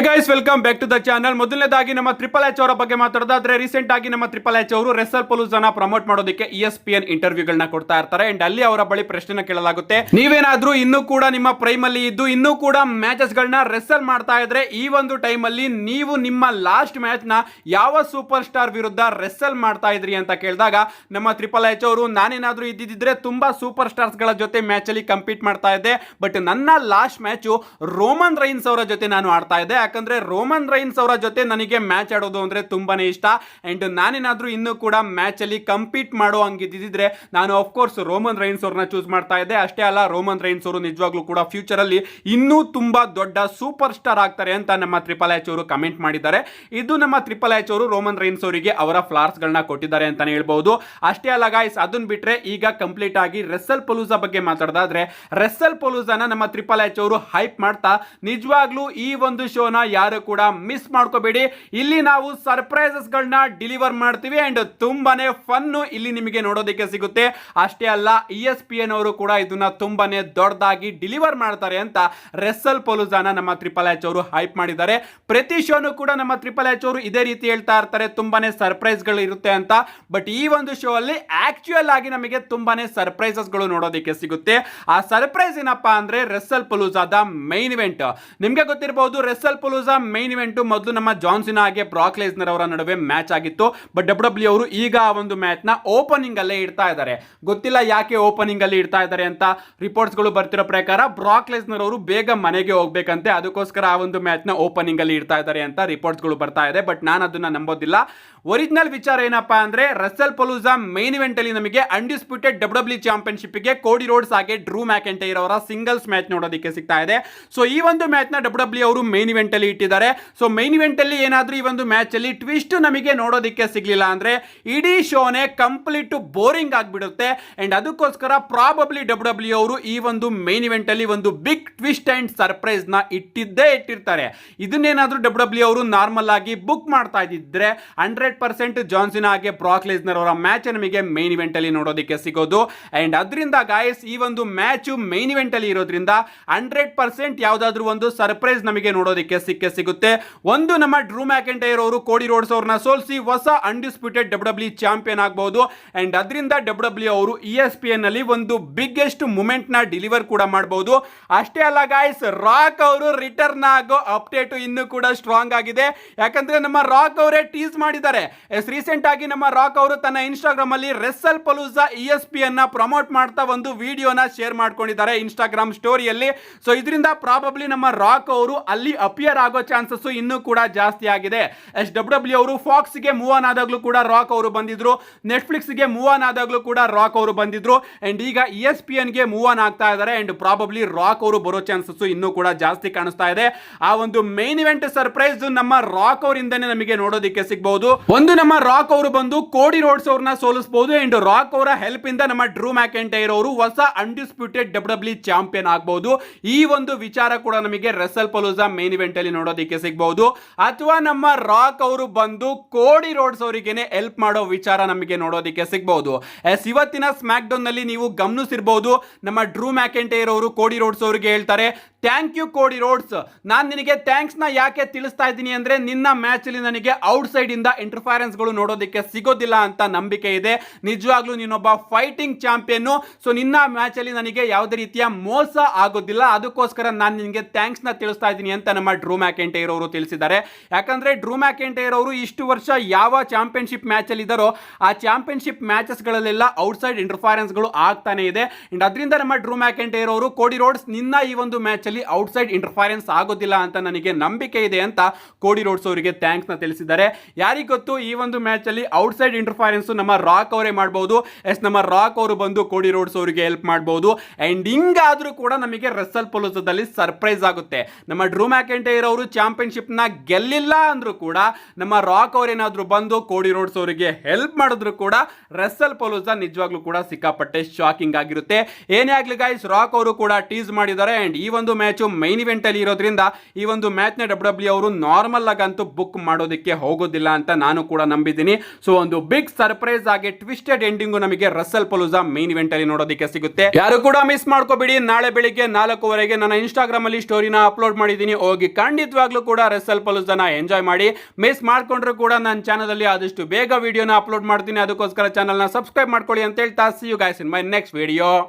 Guys welcome back to the channel. ಮೊದಲನೇದಾಗಿ ನಮ್ಮ triple H ಅವರ ಬಗ್ಗೆ ಮಾತಾಡೋದಾದ್ರೆ ರೀಸೆಂಟ್ ಆಗಿ ನಮ್ಮ ಟ್ರಿಪಲ್ ಎಚ್ ಅವರು ರೆಸಲ್ ಪಲೂಜಾನ ಪ್ರಮೋಟ್ ಮಾಡೋದಕ್ಕೆ ESPN ಇಂಟರ್ವ್ಯೂಗಳನ್ನ ಕೊಡ್ತಾ ಇರ್ತಾರೆ ಅಂಡ್ ಅಲ್ಲಿ ಅವರ ಬಳಿ ಪ್ರಶ್ನೆ ಕೇಳಲಾಗುತ್ತೆ, ನೀವೇನಾದ್ರೂ ಇನ್ನೂ ಕೂಡ ನಿಮ್ಮ ಪ್ರೈಮ್ ಅಲ್ಲಿ ಇದ್ದು ಇನ್ನೂ ಕೂಡ ಮ್ಯಾಚಸ್ ಗಳನ್ನ ರೆಸಲ್ ಮಾಡ್ತಾ ಇದ್ರೆ ಈ ಒಂದು ಟೈಮ್ ಅಲ್ಲಿ ನೀವು ನಿಮ್ಮ ಲಾಸ್ಟ್ ಮ್ಯಾಚ್ ನ ಯಾವ ಸೂಪರ್ ಸ್ಟಾರ್ ವಿರುದ್ಧ ರೆಸಲ್ ಮಾಡ್ತಾ ಇದ್ರಿ ಅಂತ ಕೇಳಿದಾಗ ನಮ್ಮ ಟ್ರಿಪಲ್ ಎಚ್ ಅವರು ನಾನೇನಾದ್ರೂ ಇದ್ದಿದ್ರೆ ತುಂಬಾ ಸೂಪರ್ ಸ್ಟಾರ್ಸ್ ಗಳ ಜೊತೆ ಮ್ಯಾಚ್ ಅಲ್ಲಿ ಕಂಪೀಟ್ ಮಾಡ್ತಾ ಇದ್ದೆ, ಬಟ್ ನನ್ನ ಲಾಸ್ಟ್ ಮ್ಯಾಚ್ ರೋಮನ್ ರೈನ್ಸ್ ಅವರ ಜೊತೆ ನಾನು ಆಡ್ತಾ ಇದ್ದೆ. ಯಾಕಂದ್ರೆ ರೋಮನ್ ರೈನ್ಸ್ ಅವರ ಜೊತೆ ನನಗೆ ಮ್ಯಾಚ್ ಆಡೋದು ಅಂದ್ರೆ ತುಂಬಾನೇ ಇಷ್ಟ ಅಂಡ್ ನಾನೇನಾದ್ರೂ ಇನ್ನೂ ಕೂಡ ಮ್ಯಾಚ್ ಅಲ್ಲಿ ಕಂಪೀಟ್ ಮಾಡೋ ಹಂಗಿದ್ದಿದ್ರೆ ನಾನು ಆಫ್ ಕೋರ್ಸ್ ರೋಮನ್ ರೈನ್ಸ್ ಅವ್ರನ್ನ ಚೂಸ್ ಮಾಡ್ತಾ ಇದ್ದೆ. ಅಷ್ಟೇ ಅಲ್ಲ, ರೋಮನ್ ರೈನ್ಸ್ ಅವರು ನಿಜವಾಗ್ಲೂ ಕೂಡ ಫ್ಯೂಚರ್ ಅಲ್ಲಿ ಇನ್ನೂ ತುಂಬಾ ದೊಡ್ಡ ಸೂಪರ್ ಸ್ಟಾರ್ ಆಗ್ತಾರೆ ಅಂತ ನಮ್ಮ ಟ್ರಿಪಲ್ ಎಚ್ ಅವರು ಕಮೆಂಟ್ ಮಾಡಿದ್ದಾರೆ. ಇದು ನಮ್ಮ ಟ್ರಿಪಲ್ ಎಚ್ ಅವರು ರೋಮನ್ ರೈನ್ಸ್ ಅವರಿಗೆ ಅವರ ಫ್ಲಾರ್ಸ್ ಗಳನ್ನ ಕೊಟ್ಟಿದ್ದಾರೆ ಅಂತಾನೆ ಹೇಳ್ಬಹುದು. ಅಷ್ಟೇ ಅಲ್ಲ ಗಾಯ್ಸ್, ಅದನ್ನ ಬಿಟ್ರೆ ಈಗ ಕಂಪ್ಲೀಟ್ ಆಗಿ ರೆಸಲ್ ಪಲೂಜಾ ಬಗ್ಗೆ ಮಾತಾಡೋದಾದ್ರೆ ರೆಸಲ್ ಪಲೂಜಾನ ನಮ್ಮ ಟ್ರಿಪಲ್ ಎಚ್ ಅವರು ಹೈಪ್ ಮಾಡ್ತಾ ನಿಜವಾಗ್ಲೂ ಈ ಒಂದು ಶೋನ ಯಾರು ಕೂಡ ಮಿಸ್ ಮಾಡ್ಕೋಬೇಡಿ, ಇಲ್ಲಿ ನಾವು ಸರ್ಪ್ರೈಸಸ್ ಗಳನ್ನ ಡಿಲಿವರ್ ಮಾಡ್ತೀವಿ ಅಂಡ್ ತುಂಬಾನೇ ಫನ್ ಇಲ್ಲಿ ನಿಮಗೆ ನೋಡೋದಕ್ಕೆ ಸಿಗುತ್ತೆ. ಅಷ್ಟೇ ಅಲ್ಲ, ESPN ಅವರು ಕೂಡ ಇದನ್ನ ತುಂಬಾನೇ ದೊಡ್ಡದಾಗಿ ಡಿಲಿವರ್ ಮಾಡ್ತಾರೆ ಅಂತ ರೆಸಲ್ ಪಲೂಜಾನ ನಮ್ಮ ಟ್ರಿಪಲ್ ಎಚ್ ಅವರು ಹೈಪ್ ಮಾಡಿದ್ದಾರೆ. ಪ್ರತಿ ಶೋನು ಕೂಡ ನಮ್ಮ ಟ್ರಿಪಲ್ ಎಚ್ ಅವರು ಇದೇ ರೀತಿ ಹೇಳ್ತಾ ಇರ್ತಾರೆ, ತುಂಬಾನೇ ಸರ್ಪ್ರೈಸ್ ಗಳು ಇರುತ್ತೆ ಅಂತ. ಬಟ್ ಈ ಒಂದು ಶೋ ಅಲ್ಲಿ ಆಕ್ಚುಯಲ್ ಆಗಿ ನಮಗೆ ತುಂಬಾನೇ ಸರ್ಪ್ರೈಸಸ್ ಗಳು ನೋಡೋದಕ್ಕೆ ಸಿಗುತ್ತೆ. ಆ ಸರ್ಪ್ರೈಸ್ ಏನಪ್ಪಾ ಅಂದ್ರೆ ರೆಸಲ್ ಪಲೂಜಾದ ಮೈನ್ ಇವೆಂಟ್. ನಿಮ್ಗೆ ಗೊತ್ತಿರಬಹುದು, ರೆಸಲ್ ಪಲೂಜಾ ಮೈನ್ ಇವೆಂಟ್ ಮೊದಲು ನಮ್ಮ ಜಾನ್ ಸಿನಾ ಹಾಗೆ ಬ್ರಾಕ್ ಲೆಸ್ನರ್ ಅವರ ನಡುವೆ ಮ್ಯಾಚ್ ಆಗಿತ್ತು. ಬಟ್ WWE ಅವರು ಈಗ ಆ ಒಂದು ಮ್ಯಾಚ್ ನ ಓಪನಿಂಗ್ ಅಲ್ಲೇ ಇಡ್ತಾ ಇದ್ದಾರೆ. ಗೊತ್ತಿಲ್ಲ ಯಾಕೆ ಓಪನಿಂಗ್ ಅಲ್ಲಿ ಇಡ್ತಾ ಇದ್ದಾರೆ ಅಂತ. ರಿಪೋರ್ಟ್ಸ್ ಗಳು ಬರ್ತಿರೋ ಪ್ರಕಾರ ಬ್ರಾಕ್ ಲೆಸ್ನರ್ ಅವರು ಬೇಗ ಮನೆಗೆ ಹೋಗ್ಬೇಕಂತೆ, ಅದಕ್ಕೋಸ್ಕರ ಆ ಒಂದು ಮ್ಯಾಚ್ ನ ಓಪನಿಂಗ್ ಅಲ್ಲಿ ಇಡ್ತಾ ಇದ್ದಾರೆ ಅಂತ ರಿಪೋರ್ಟ್ಸ್ ಗಳು ಬರ್ತಾ ಇದೆ. ಬಟ್ ನಾನು ಅದನ್ನ ನಂಬೋದಿಲ್ಲ. ಒರಿಜಿನಲ್ ವಿಚಾರ ಏನಪ್ಪಾ ಅಂದ್ರೆ ರೆಸಲ್ ಪಲೂಜಾ ಮೈನ್ ಇವೆಂಟ್ ಅಲ್ಲಿ ನಮಗೆ ಅನ್ಡಿಸ್ಪ್ಯೂಟೆಡ್ WWE ಚಾಂಪಿಯನ್ಶಿಪ್ ಗೆ ಕೋಡಿ ರೋಡ್ಸ್ ಹಾಗೆ ಡ್ರೂ ಮ್ಯಾಕೆಂಟೈರ್ ಅವರ ಸಿಂಗಲ್ಸ್ ಮ್ಯಾಚ್ ನೋಡೋದಕ್ಕೆ ಸಿಗ್ತಾ ಇದೆ. ಸೊ ಈ ಒಂದು ಮ್ಯಾಚ್ ನ WWE ಅವರು ಮೈನ್ ಇವೆಂಟ್ ಅಲ್ಲಿ ಇಟ್ಟಿದ್ದಾರೆ. ಸೊ ಮೈನ್ ಇವೆಂಟ್ ಅಲ್ಲಿ ಏನಾದ್ರೂ ಈ ಒಂದು ಮ್ಯಾಚ್ ಅಲ್ಲಿ ಟ್ವಿಸ್ಟ್ ನಮಗೆ ನೋಡೋದಕ್ಕೆ ಸಿಗ್ಲಿಲ್ಲ ಅಂದ್ರೆ ಇಡೀ ಶೋನೇ ಕಂಪ್ಲೀಟ್ ಬೋರಿಂಗ್ ಆಗಿಬಿಡುತ್ತೆ ಅಂಡ್ ಅದಕ್ಕೋಸ್ಕರ ಪ್ರಾಬಬ್ಲಿ WWE ಅವರು ಈ ಒಂದು ಮೈನ್ ಇವೆಂಟ್ ಅಲ್ಲಿ ಒಂದು ಬಿಗ್ ಟ್ವಿಸ್ಟ್ ಅಂಡ್ ಸರ್ಪ್ರೈಸ್ ನ ಇಟ್ಟಿರ್ತಾರೆ. ಇದನ್ನೇನಾದ್ರೂ WWE ಅವರು ನಾರ್ಮಲ್ ಆಗಿ ಬುಕ್ ಮಾಡ್ತಾ ಇದ್ದಿದ್ರೆ 100% ಜಾನ್ ಸಿನಾ ಹಾಗೆ ಬ್ರಾಕ್ ಲೆಸ್ನರ್ ಅವರ ಮ್ಯಾಚ್ ನಮಗೆ ಮೈನ್ ಇವೆಂಟ್ ಅಲ್ಲಿ ನೋಡೋದಕ್ಕೆ ಸಿಗೋದು. ಅಂಡ್ ಅದರಿಂದ ಗಾಯ್ಸ್, ಈ ಒಂದು ಮ್ಯಾಚ್ ಮೈನ್ ಇವೆಂಟ್ ಅಲ್ಲಿ ಇರೋದ್ರಿಂದ 100% ಯಾವ್ದಾದ್ರು ಒಂದು ಸರ್ಪ್ರೈಸ್ ನಮಗೆ ನೋಡೋದಕ್ಕೆ ಸಿಗುತ್ತೆ. ಒಂದು, ನಮ್ಮ ಡ್ರೂ ಮ್ಯಾಕೆಂಟೈರ್ ಅವರು ಕೋಡಿ ರೋಡ್ಸ್ ಅವ್ರನ್ನ ಸೋಲಿಸಿ ಹೊಸ ಅನ್ಡಿಸ್ಪ್ಯೂಟೆಡ್ WWE ಚಾಂಪಿಯನ್ ಆಗಬಹುದು ಅಂಡ್ ಅದರಿಂದ WWE ಅವರು ESPN ಅಲ್ಲಿ ಒಂದು ಬಿಗ್ಗೆಸ್ಟ್ ಮೂಮೆಂಟ್ ನ ಡಿಲಿವರ್ ಕೂಡ ಮಾಡಬಹುದು. ಅಷ್ಟೇ ಅಲ್ಲ ಗಾಯ್ಸ್, ರಾಕ್ ಅವರು ರಿಟರ್ನ್ ಆಗೋ ಅಪ್ಡೇಟ್ ಇನ್ನೂ ಕೂಡ ಸ್ಟ್ರಾಂಗ್ ಆಗಿದೆ. ಯಾಕಂದ್ರೆ ನಮ್ಮ ರಾಕ್ ಅವರೇ ಟೀಸ್ ಮಾಡಿದ್ದಾರೆ. ರೀಸೆಂಟ್ ಆಗಿ ನಮ್ಮ ರಾಕ್ ಅವರು ತನ್ನ ಇನ್ಸ್ಟಾಗ್ರಾಮ್ ಅಲ್ಲಿ ರೆಸಲ್ ಪಲೂಜಾ ESPN ನ ಪ್ರಮೋಟ್ ಮಾಡ್ತಾ ಒಂದು ವಿಡಿಯೋನ ಶೇರ್ ಮಾಡ್ಕೊಂಡಿದ್ದಾರೆ ಇನ್ಸ್ಟಾಗ್ರಾಮ್ ಸ್ಟೋರಿಯಲ್ಲಿ. ಸೊ ಇದರಿಂದ ಪ್ರಾಬಬ್ಲಿ ನಮ್ಮ ರಾಕ್ ಅವರು ಅಲ್ಲಿ ಅಪಿಯರ್ ಆಗೋ ಚಾನ್ಸಸ್ ಇನ್ನೂ ಕೂಡ ಜಾಸ್ತಿ ಆಗಿದೆ. WWE ಅವರು ಫಾಕ್ಸ್ ಗೆ ಮೂವ್ ಆನ್ ಆದಾಗ್ಲೂ ಕೂಡ ರಾಕ್ ಅವರು ಬಂದಿದ್ರು, ನೆಟ್ಫ್ಲಿಕ್ಸ್ ಗೆ ಮೂವ್ ಆನ್ ಆದಾಗ್ಲೂ ಕೂಡ ರಾಕ್ ಅವರು ಬಂದಿದ್ರು ಅಂಡ್ ಈಗ ESPN ಗೆ ಮೂವ್ ಆನ್ ಆಗ್ತಾ ಇದ್ದಾರೆ ಅಂಡ್ ಪ್ರಾಬಬ್ಲಿ ರಾಕ್ ಅವರು ಬರೋ ಚಾನ್ಸಸ್ ಇನ್ನೂ ಕೂಡ ಜಾಸ್ತಿ ಕಾಣಿಸ್ತಾ ಇದೆ. ಆ ಒಂದು ಮೈನ್ ಇವೆಂಟ್ ಸರ್ಪ್ರೈಸ್ ನಮ್ಮ ರಾಕ್ ಅವರಿಂದನೇ ನಮಗೆ ನೋಡೋದಕ್ಕೆ ಸಿಗಬಹುದು. ಒಂದು, ನಮ್ಮ ರಾಕ್ ಅವರು ಬಂದು ಕೋಡಿ ರೋಡ್ಸ್ ಅವ್ರನ್ನ ಸೋಲಿಸಬಹುದು ಅಂಡ್ ರಾಕ್ ಅವರ ಹೆಲ್ಪ್ ಇಂದ ನಮ್ಮ ಡ್ರೂ ಮ್ಯಾಕೆಂಟೈರ್ ಅವರು ಹೊಸ ಅನ್ಡಿಸ್ಪ್ಯೂಟೆಡ್ WWE ಚಾಂಪಿಯನ್ ಆಗಬಹುದು. ಈ ಒಂದು ವಿಚಾರ ಕೂಡ ನಮಗೆ ರೆಸಲ್ ಪಲೂಜಾ ಮೈನ್ ಇವೆಂಟ್ ಅಲ್ಲಿ ನೋಡೋದಕ್ಕೆ ಸಿಗಬಹುದು. ಅಥವಾ ನಮ್ಮ ರಾಕ್ ಅವರು ಬಂದು ಕೋಡಿ ರೋಡ್ಸ್ ಅವರಿಗೇನೆ ಹೆಲ್ಪ್ ಮಾಡೋ ವಿಚಾರ ನಮಗೆ ನೋಡೋದಕ್ಕೆ ಸಿಗಬಹುದು. ಇವತ್ತಿನ ಸ್ಮ್ಯಾಕ್ ಡೌನ್ ನಲ್ಲಿ ನೀವು ಗಮನಿಸಿರಬಹುದು, ನಮ್ಮ ಡ್ರೂ ಮ್ಯಾಕೆಂಟೈರ್ ಅವರು ಕೋಡಿ ರೋಡ್ಸ್ ಅವರಿಗೆ ಹೇಳ್ತಾರೆ, ಥ್ಯಾಂಕ್ ಯು ಕೋಡಿ ರೋಡ್ಸ್, ನಾನು ನಿನಗೆ ಥ್ಯಾಂಕ್ಸ್ ನ ಯಾಕೆ ತಿಳಿಸ್ತಾ ಇದ್ದೀನಿ ಅಂದ್ರೆ ನಿನ್ನ ಮ್ಯಾಚ್ ಅಲ್ಲಿ ನನಗೆ ಔಟ್ ಸೈಡ್ ಇಂದ ಇಂಟರ್ಫರೆನ್ಸ್ ಗಳು ನೋಡೋದಕ್ಕೆ ಸಿಗೋದಿಲ್ಲ ಅಂತ ನಂಬಿಕೆ ಇದೆ. ನಿಜವಾಗ್ಲೂ ನೀನೊಬ್ಬ ಫೈಟಿಂಗ್ ಚಾಂಪಿಯನ್, ಸೊ ನಿನ್ನ ಮ್ಯಾಚ್ ಅಲ್ಲಿ ನನಗೆ ಯಾವುದೇ ರೀತಿಯ ಮೋಸ ಆಗೋದಿಲ್ಲ, ಅದಕ್ಕೋಸ್ಕರ ನಾನು ನಿನಗೆ ಥ್ಯಾಂಕ್ಸ್ ನ ತಿಳಿಸ್ತಾ ಇದ್ದೀನಿ ಅಂತ ನಮ್ಮ ಡ್ರೂ ಮ್ಯಾಕೆಂಟೈರ್ ಅವರು ತಿಳಿಸಿದ್ದಾರೆ. ಯಾಕಂದ್ರೆ ಡ್ರೂ ಮ್ಯಾಕೆಂಟೈರ್ ಅವರು ಇಷ್ಟು ವರ್ಷ ಯಾವ ಚಾಂಪಿಯನ್ಶಿಪ್ ಮ್ಯಾಚ್ ಅಲ್ಲಿ ಇದ್ದಾರೋ ಆ ಚಾಂಪಿಯನ್ಶಿಪ್ ಮ್ಯಾಚಸ್ ಗಳಲ್ಲೆಲ್ಲ ಔಟ್ ಸೈಡ್ ಇಂಟರ್ಫರೆನ್ಸ್ ಗಳು ಆಗ್ತಾನೆ ಇದೆ ಅಂಡ್ ಅದರಿಂದ ನಮ್ಮ ಡ್ರೂ ಮ್ಯಾಕೆಂಟೈರ್ ಅವರು ಕೋಡಿ ರೋಡ್ಸ್ ನಿನ್ನ ಈ ಒಂದು ಮ್ಯಾಚ್ ಅಲ್ಲಿ ಔಟ್ ಸೈಡ್ ಇಂಟರ್ಫರೆನ್ಸ್ ಆಗೋದಿಲ್ಲ ಅಂತ ನನಗೆ ನಂಬಿಕೆ ಇದೆ ಅಂತ ಕೋಡಿ ರೋಡ್ಸ್ ಅವರಿಗೆ ಥ್ಯಾಂಕ್ಸ್ ನ ತಿಳಿಸಿದ್ದಾರೆ. ಯಾರಿಗೆ ಗೊತ್ತು, ಈ ಒಂದು ಮ್ಯಾಚ್ ಅಲ್ಲಿ ಔಟ್ ಸೈಡ್ ಇಂಟರ್ಫರೆನ್ಸ್ ನಮ್ಮ ರಾಕ್ ಅವರೇ ಮಾಡಬಹುದು. ನಮ್ಮ ರಾಕ್ ಅವರು ಬಂದು ಕೋಡಿ ರೋಡ್ಸ್ ಅವರಿಗೆ ಹೆಲ್ಪ್ ಮಾಡಬಹುದು ಅಂಡ್ ಹಿಂಗಾದ್ರೂ ಕೂಡ ನಮಗೆ ರೆಸಲ್ ಪಲೂಜಾದಲ್ಲಿ ಸರ್ಪ್ರೈಸ್ ಆಗುತ್ತೆ. ನಮ್ಮ ಡ್ರೂ ಮ್ಯಾಕೆಂಟೈರ್ ಅವರು ಚಾಂಪಿಯನ್ಶಿಪ್ ನ ಗೆಲ್ಲಿಲ್ಲ ಅಂದ್ರೂ ಕೂಡ ನಮ್ಮ ರಾಕ್ ಅವರೇನಾದ್ರೂ ಬಂದು ಕೋಡಿ ರೋಡ್ಸ್ ಅವರಿಗೆ ಹೆಲ್ಪ್ ಮಾಡಿದ್ರು ಕೂಡ ರೆಸಲ್ ಪಲೂಜಾ ನಿಜವಾಗ್ಲೂ ಕೂಡ ಸಿಕ್ಕಾಪಟ್ಟೆ ಶಾಕಿಂಗ್ ಆಗಿರುತ್ತೆ. ಏನೇ ಆಗ್ಲಿ ಗೈಸ್, ರಾಕ್ ಅವರು ಕೂಡ ಟೀಸ್ ಮಾಡಿದ್ದಾರೆ ಅಂಡ್ ಈ ಒಂದು ಮ್ಯಾಚ್ ಮೈನ್ ಇವೆಂಟ್ ಅಲ್ಲಿ ಇರೋದ್ರಿಂದ ಈ ಒಂದು ಮ್ಯಾಚ್ ನ ಡಬ್ಲ್ಯೂ ಅವರು ನಾರ್ಮಲ್ ಆಗಂತೂ ಬುಕ್ ಮಾಡೋದಕ್ಕೆ ಹೋಗೋದಿಲ್ಲ ಅಂತ ನಾನು ಕೂಡ ನಂಬಿದ್ದೀನಿ. ಸೊ ಒಂದು ಬಿಗ್ ಸರ್ಪ್ರೈಸ್ ಆಗಿ ಟ್ವಿಸ್ಟೆಡ್ ಎಂಡಿಂಗ್ ನಮಗೆ ರಸಲ್ ಪಲೂಜಾ ಮೈನ್ ಇವೆಂಟ್ ಅಲ್ಲಿ ನೋಡೋದಕ್ಕೆ ಸಿಗುತ್ತೆ. ಯಾರು ಕೂಡ ಮಿಸ್ ಮಾಡ್ಕೋಬೇಡಿ. ನಾಳೆ ಬೆಳಿಗ್ಗೆ 4:00 ನನ್ನ ಇನ್ಸ್ಟಾಗ್ರಾಮ್ ಅಲ್ಲಿ ಸ್ಟೋರಿನ ಅಪ್ಲೋಡ್ ಮಾಡಿದ್ದೀನಿ. ಹೋಗಿ ಖಂಡಿತವಾಗ್ಲೂ ಕೂಡ ರಸಲ್ ಪಲೂಜಾನ ಎಂಜಾಯ್ ಮಾಡಿ. ಮಿಸ್ ಮಾಡ್ಕೊಂಡ್ರು ಕೂಡ ನನ್ನ ಚಾನಲ್ ಅಲ್ಲಿ ಆದಷ್ಟು ಬೇಗ ವಿಡಿಯೋನ ಅಪ್ಲೋಡ್ ಮಾಡ್ತೀನಿ. ಅದಕ್ಕೋಸ್ಕರ ಚಾನಲ್ ನ ಸಬ್ಸ್ಕ್ರೈಬ್ ಮಾಡ್ಕೊಳ್ಳಿ ಅಂತ ಹೇಳ್ತಾ see you guys in my next video.